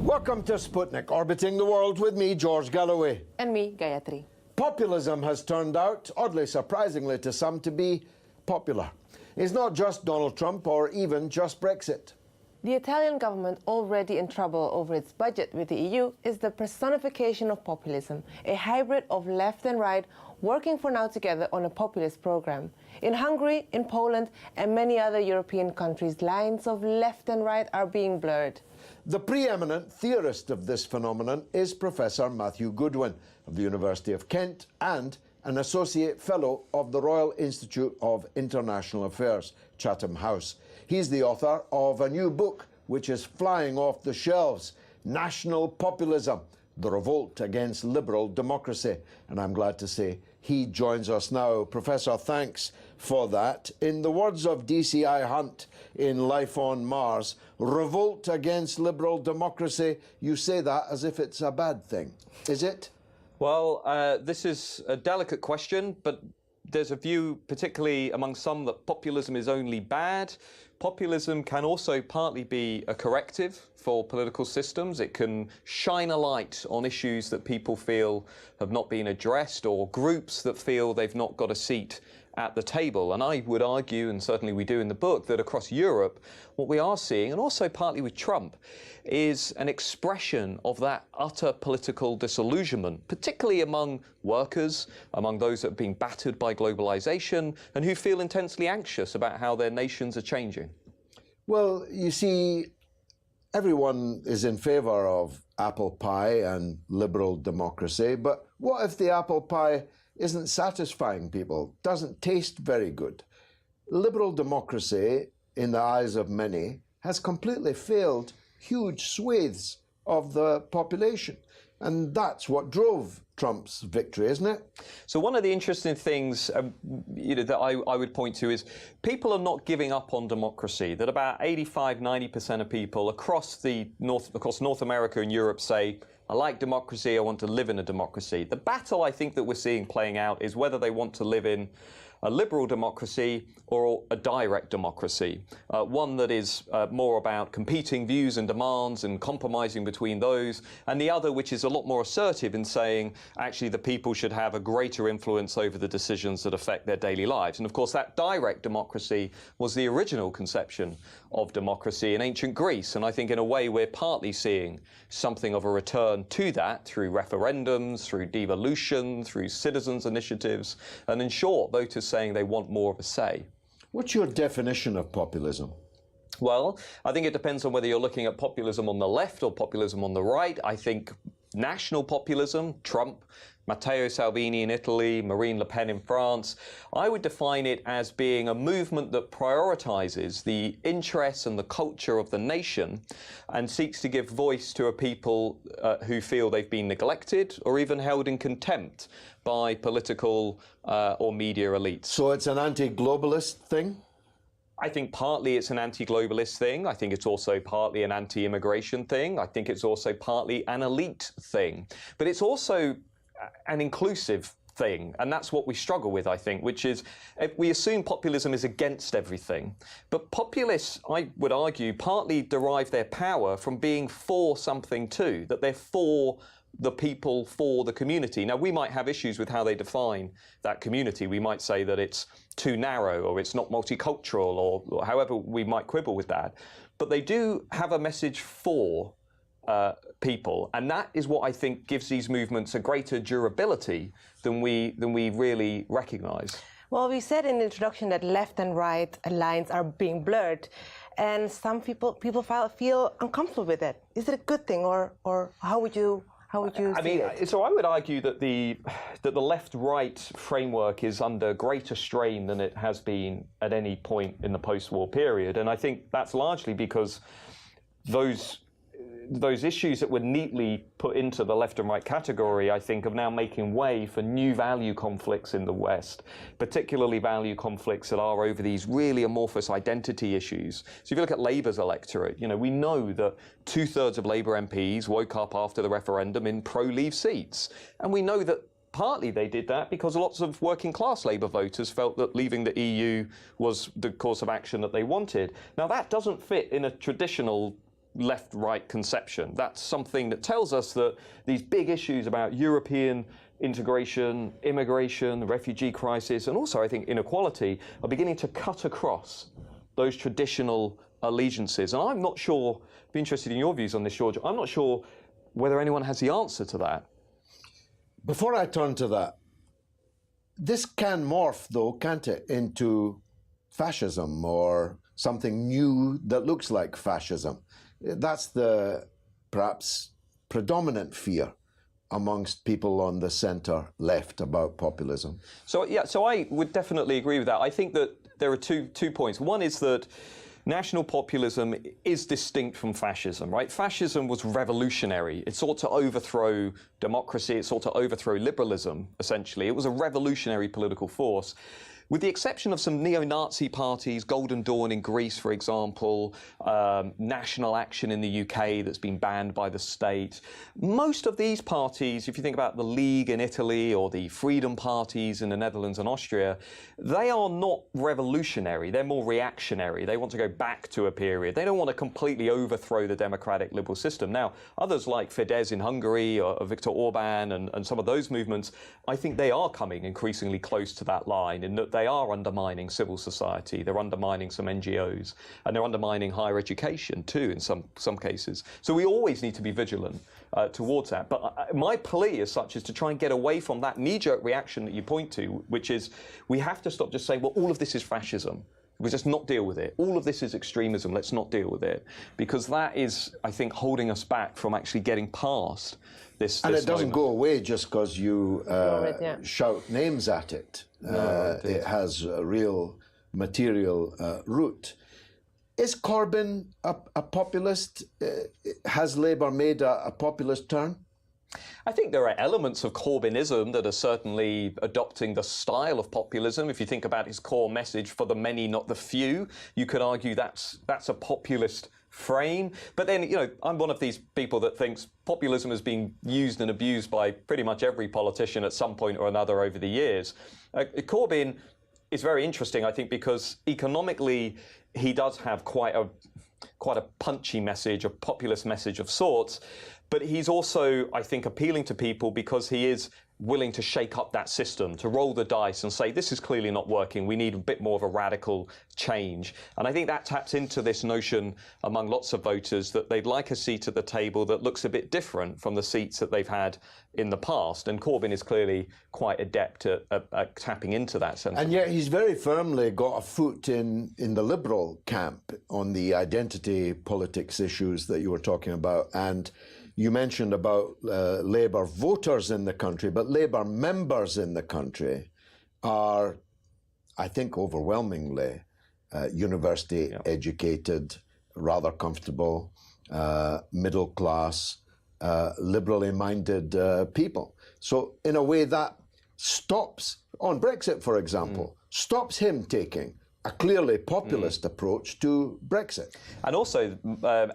Welcome to Sputnik, orbiting the world with me, George Galloway. And me, Gayatri. Populism has turned out, oddly surprisingly to some, to be popular. It's not just Donald Trump or even just Brexit. The Italian government, already in trouble over its budget with the EU, is the personification of populism, a hybrid of left and right working for now together on a populist program. In Hungary, in Poland, and many other European countries, lines of left and right are being blurred. The preeminent theorist of this phenomenon is Professor Matthew Goodwin of the University of Kent and an Associate Fellow of the Royal Institute of International Affairs, Chatham House. He's the author of a new book which is flying off the shelves, National Populism, the Revolt Against Liberal Democracy. And I'm glad to say he joins us now. Professor, thanks for that. In the words of DCI Hunt in Life on Mars, revolt against liberal democracy, you say that as if it's a bad thing. Is it? Well, this is a delicate question, but there's a view, particularly among some, that populism is only bad. Populism can also partly be a corrective for political systems. It can shine a light on issues that people feel have not been addressed, or groups that feel they've not got a seat at the table. And I would argue, and certainly we do in the book, that across Europe, what we are seeing, and also partly with Trump, is an expression of that utter political disillusionment, particularly among workers, among those that are being battered by globalization, and who feel intensely anxious about how their nations are changing. Well, you see, everyone is in favour of apple pie and liberal democracy, but what if the apple pie isn't satisfying people, doesn't taste very good? Liberal democracy, in the eyes of many, has completely failed huge swathes of the population. And that's what drove Trump's victory, isn't it? So one of the interesting things that I would point to is people are not giving up on democracy, that about 85–90% of people across North America and Europe say, I like democracy, I want to live in a democracy. The battle I think that we're seeing playing out is whether they want to live in a liberal democracy or a direct democracy, one that is more about competing views and demands and compromising between those, and the other which is a lot more assertive in saying actually the people should have a greater influence over the decisions that affect their daily lives. And of course that direct democracy was the original conception of democracy in ancient Greece, and I think in a way we're partly seeing something of a return to that through referendums, through devolution, through citizens' initiatives, and in short, voters saying they want more of a say. What's your definition of populism? Well, I think it depends on whether you're looking at populism on the left or populism on the right. I think national populism, Trump, Matteo Salvini in Italy, Marine Le Pen in France, I would define it as being a movement that prioritizes the interests and the culture of the nation and seeks to give voice to a people who feel they've been neglected or even held in contempt by political or media elites. So it's an anti-globalist thing? I think partly it's an anti-globalist thing. I think it's also partly an anti-immigration thing. I think it's also partly an elite thing. But it's also an inclusive thing, and that's what we struggle with, I think, which is we assume populism is against everything. But populists, I would argue, partly derive their power from being for something too, that they're for the people, for the community. Now, we might have issues with how they define that community. We might say that it's too narrow or it's not multicultural or however we might quibble with that. But they do have a message for people, and that is what I think gives these movements a greater durability than we really recognise. Well, we said in the introduction that left and right lines are being blurred, and some people feel uncomfortable with it. Is it a good thing, or how would you How would you see it? So I would argue that the left-right framework is under greater strain than it has been at any point in the post-war period, and I think that's largely because those issues that were neatly put into the left and right category, I think, are now making way for new value conflicts in the West, particularly value conflicts that are over these really amorphous identity issues. So if you look at Labour's electorate, we know that 2/3 of Labour MPs woke up after the referendum in pro-Leave seats. And we know that partly they did that because lots of working class Labour voters felt that leaving the EU was the course of action that they wanted. Now that doesn't fit in a traditional left-right conception. That's something that tells us that these big issues about European integration, immigration, the refugee crisis, and also I think inequality are beginning to cut across those traditional allegiances. And I'm not sure, I'd be interested in your views on this, George, I'm not sure whether anyone has the answer to that. Before I turn to that, this can morph, though, can't it, into fascism or something new that looks like fascism. That's the perhaps predominant fear amongst people on the centre left about populism. So I would definitely agree with that. I think that there are two points. One is that national populism is distinct from fascism, right? Fascism was revolutionary. It sought to overthrow democracy. It sought to overthrow liberalism, essentially. It was a revolutionary political force. With the exception of some neo-Nazi parties, Golden Dawn in Greece, for example, National Action in the UK that's been banned by the state, most of these parties, if you think about the League in Italy or the Freedom parties in the Netherlands and Austria, they are not revolutionary. They're more reactionary. They want to go back to a period. They don't want to completely overthrow the democratic liberal system. Now, others like Fidesz in Hungary or Viktor Orban and some of those movements, I think they are coming increasingly close to that line in that they are undermining civil society, they're undermining some NGOs, and they're undermining higher education too in some cases. So we always need to be vigilant towards that. But my plea as such is to try and get away from that knee-jerk reaction that you point to, which is we have to stop just saying, well, all of this is fascism. We just not deal with it. All of this is extremism. Let's not deal with it. Because that is, I think, holding us back from actually getting past this. And this it doesn't moment. go away just because you shout names at it. No, it has a real material root. Is Corbyn a populist? Has Labour made a populist turn? I think there are elements of Corbynism that are certainly adopting the style of populism. If you think about his core message, for the many, not the few, you could argue that's a populist frame. But then, I'm one of these people that thinks populism has been used and abused by pretty much every politician at some point or another over the years. Corbyn is very interesting, I think, because economically he does have quite a punchy message, a populist message of sorts. But he's also, I think, appealing to people because he is willing to shake up that system, to roll the dice and say, this is clearly not working. We need a bit more of a radical change. And I think that taps into this notion among lots of voters that they'd like a seat at the table that looks a bit different from the seats that they've had in the past. And Corbyn is clearly quite adept at tapping into that sentiment. And yet he's very firmly got a foot in the Liberal camp on the identity politics issues that you were talking about. And you mentioned about Labour voters in the country, but Labour members in the country are, I think, overwhelmingly university educated, rather comfortable, middle class, liberally minded people. So in a way that stops, on Brexit, for example, stops him taking a clearly populist approach to Brexit. And also,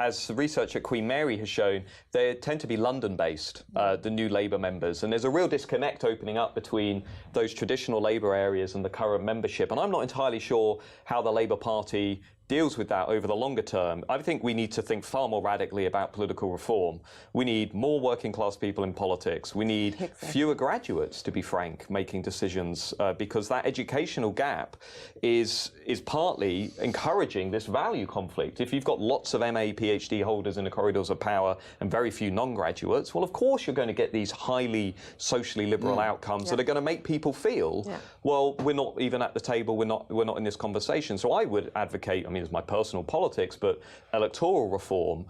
as the research at Queen Mary has shown, they tend to be London-based, the new Labour members. And there's a real disconnect opening up between those traditional Labour areas and the current membership. And I'm not entirely sure how the Labour Party deals with that over the longer term. I think we need to think far more radically about political reform. We need more working class people in politics. We need fewer graduates, to be frank, making decisions, because that educational gap is partly encouraging this value conflict. If you've got lots of MA, PhD holders in the corridors of power and very few non-graduates, well, of course you're going to get these highly socially liberal outcomes that are going to make people feel, well, we're not even at the table, we're not in this conversation. So I would advocate, mean it's my personal politics, but electoral reform,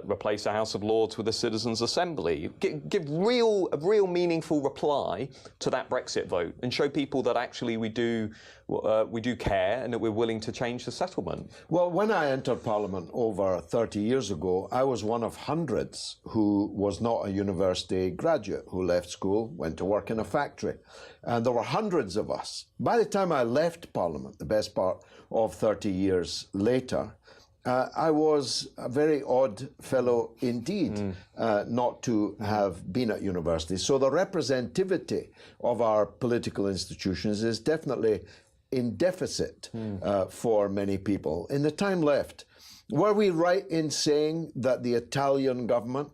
replace the House of Lords with a Citizens' Assembly, give a real meaningful reply to that Brexit vote and show people that actually we do care and that we're willing to change the settlement. Well, when I entered Parliament over 30 years ago, I was one of hundreds who was not a university graduate, who left school, went to work in a factory. And there were hundreds of us. By the time I left Parliament, the best part of 30 years later, I was a very odd fellow indeed, not to have been at university. So the representativity of our political institutions is definitely in deficit for many people. In the time left, were we right in saying that the Italian government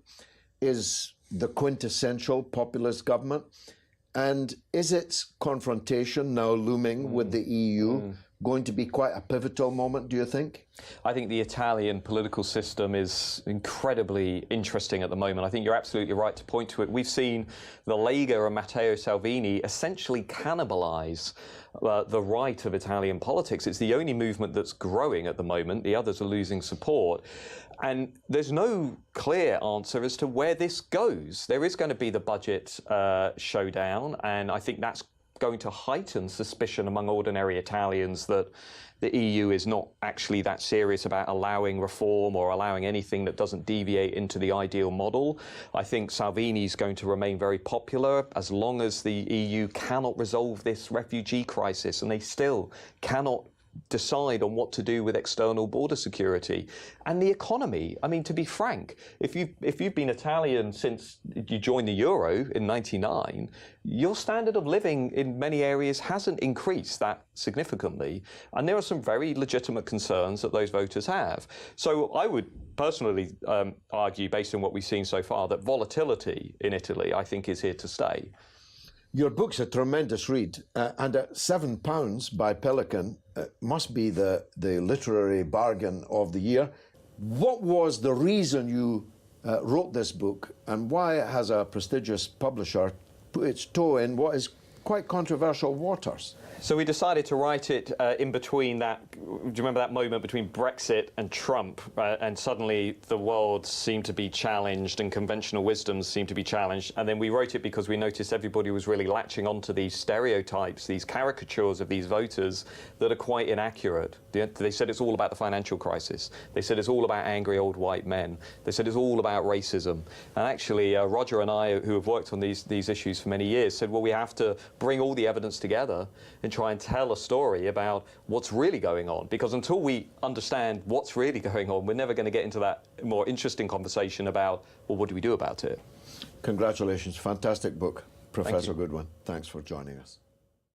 is the quintessential populist government? And is its confrontation now looming with the EU going to be quite a pivotal moment, do you think? I think the Italian political system is incredibly interesting at the moment. I think you're absolutely right to point to it. We've seen the Lega and Matteo Salvini essentially cannibalize the right of Italian politics. It's the only movement that's growing at the moment. The others are losing support. And there's no clear answer as to where this goes. There is going to be the budget showdown, and I think that's going to heighten suspicion among ordinary Italians that the EU is not actually that serious about allowing reform or allowing anything that doesn't deviate into the ideal model. I think Salvini's going to remain very popular as long as the EU cannot resolve this refugee crisis, and they still cannot decide on what to do with external border security and the economy. I mean, to be frank, if you've been Italian since you joined the euro in '99, your standard of living in many areas hasn't increased that significantly, and there are some very legitimate concerns that those voters have. So I would personally argue, based on what we've seen so far, that volatility in Italy, I think, is here to stay. Your book's a tremendous read, and at £7 by Pelican must be the literary bargain of the year. What was the reason you wrote this book, and why has a prestigious publisher put its toe in what is quite controversial waters? So we decided to write it in between that, do you remember that moment between Brexit and Trump? And suddenly the world seemed to be challenged and conventional wisdoms seemed to be challenged. And then we wrote it because we noticed everybody was really latching onto these stereotypes, these caricatures of these voters that are quite inaccurate. They said it's all about the financial crisis. They said it's all about angry old white men. They said it's all about racism. And actually, Roger and I, who have worked on these issues for many years, said, well, we have to bring all the evidence together and try and tell a story about what's really going on. Because until we understand what's really going on, we're never going to get into that more interesting conversation about, well, what do we do about it? Congratulations. Fantastic book, Professor Goodwin. Thanks for joining us.